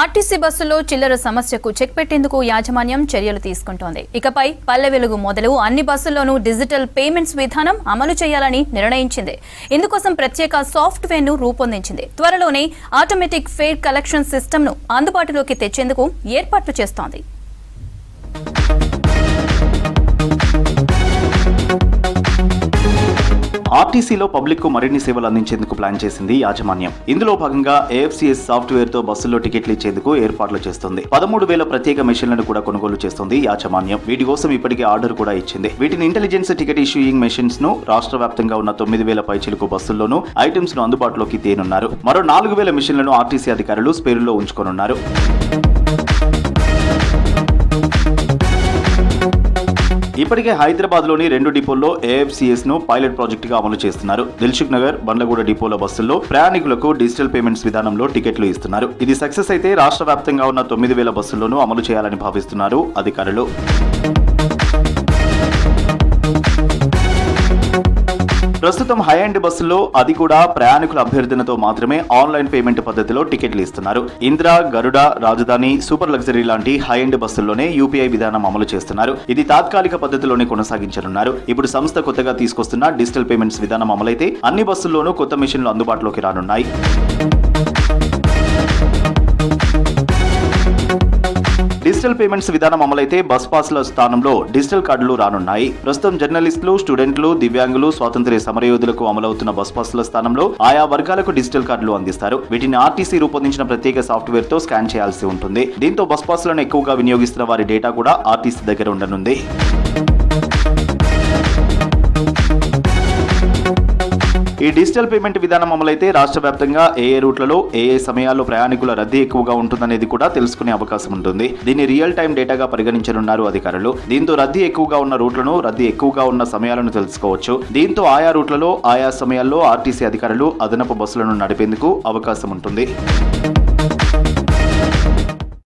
RTC బస్సులో చిల్లర సమస్యకు చెక్ పెట్టేందుకు యాజమాన్యం చర్యలు తీసుకుంటోంది. ఇకపై పల్లె వెలుగు మొదలు అన్ని బస్సుల్లోనూ డిజిటల్ పేమెంట్స్ విధానం అమలు చేయాలని నిర్ణయించింది. ఇందుకోసం ప్రత్యేక సాఫ్ట్వేర్ ను రూపొందించింది. త్వరలోనే ఆటోమేటిక్ ఫేర్ కలెక్షన్ సిస్టమ్ ను అందుబాటులోకి తెచ్చేందుకు ఏర్పాట్లు చేస్తోంది. ఆర్టీసీలో పబ్లిక్ కు మరిన్ని సేవలు అందించేందుకు ప్లాన్ చేసింది యాజమాన్యం. ఇందులో భాగంగా AFCS సాఫ్ట్వేర్ తో బస్సుల్లో టికెట్లు ఇచ్చేందుకు ఏర్పాట్లు చేస్తుంది. 13,000 ప్రత్యేక మెషిన్లను కూడా కొనుగోలు చేస్తుంది యాజమాన్యం. వీటి కోసం ఇప్పటికే ఆర్డర్ కూడా ఇచ్చింది. వీటిని ఇంటెలిజెన్స్ టికెట్ ఇష్యూయింగ్ మెషిన్స్ ను రాష్ట్ర వ్యాప్తంగా ఉన్న 9,000 పైచిలుకు బస్సుల్లోనూ ఐటమ్స్ ను అందుబాటులోకి తేనున్నారు. మరో 4,000 మెషిన్లను ఆర్టీసీ అధికారులు స్పేరులో ఉంచుకోనున్నారు. ఇప్పటికే హైదరాబాద్ లోని 2 డిపోల్లో AFCS ను పైలట్ ప్రాజెక్ట్ గా అమలు చేస్తున్నారు. దిల్సుఖ్ నగర్, బండ్లగూడ డిపోల బస్సుల్లో ప్రయాణికులకు డిజిటల్ పేమెంట్స్ విధానంలో టికెట్లు ఇస్తున్నారు. ఇది సక్సెస్ అయితే రాష్ట్ర వ్యాప్తంగా ఉన్న 9,000 బస్సుల్లోనూ అమలు చేయాలని భావిస్తున్నారు అధికారులు. ప్రస్తుతం హై ఎండ్ బస్సుల్లో అది కూడా ప్రయాణికుల అభ్యర్థనతో మాత్రమే ఆన్లైన్ పేమెంట్ పద్ధతిలో టికెట్లు ఇస్తున్నారు. ఇందిరా, గరుడ, రాజధాని, సూపర్ లగ్జరీ లాంటి హై ఎండ్ బస్సుల్లోనే UPI విధానం అమలు చేస్తున్నారు. ఇది తాత్కాలిక పద్ధతిలోనే కొనసాగించనున్నారు. ఇప్పుడు సంస్థ కొత్తగా తీసుకొస్తున్న డిజిటల్ పేమెంట్స్ విధానం అమలైతే అన్ని బస్సుల్లోనూ కొత్త మెషిన్లు అందుబాటులోకి రానున్నాయి. డిజిటల్ పేమెంట్స్ విధానం అమలైతే బస్ పాస్ల స్థానంలో డిజిటల్ కార్డులు రానున్నాయి. ప్రస్తుతం జర్నలిస్టులు, స్టూడెంట్లు, దివ్యాంగులు, స్వాతంత్ర్య సమరయోధులకు అమలవుతున్న బస్ పాస్ల స్థానంలో ఆయా వర్గాలకు డిజిటల్ కార్డులు అందిస్తారు. వీటిని ఆర్టీసీ రూపొందించిన ప్రత్యేక సాఫ్ట్వేర్ తో స్కాన్ చేయాల్సి ఉంటుంది. దీంతో బస్ పాస్లను ఎక్కువగా వినియోగిస్తున్న వారి డేటా కూడా ఆర్టీసీ దగ్గర ఉండనుంది. ఈ డిజిటల్ పేమెంట్ విధానం అమలైతే రాష్ట్ర వ్యాప్తంగా ఏ రూట్లలో ఏ సమయాల్లో ప్రయాణికుల రద్దీ ఎక్కువగా ఉంటుందనేది కూడా తెలుసుకునే అవకాశం ఉంటుంది. దీన్ని రియల్ టైం డేటాగా పరిగణించనున్నారు అధికారులు. దీంతో రద్దీ ఎక్కువగా ఉన్న రూట్లను, రద్దీ ఎక్కువగా ఉన్న సమయాలను తెలుసుకోవచ్చు. దీంతో ఆయా రూట్లలో ఆయా సమయాల్లో ఆర్టీసీ అధికారులు అదనపు బస్సులను నడిపేందుకు అవకాశం ఉంటుంది.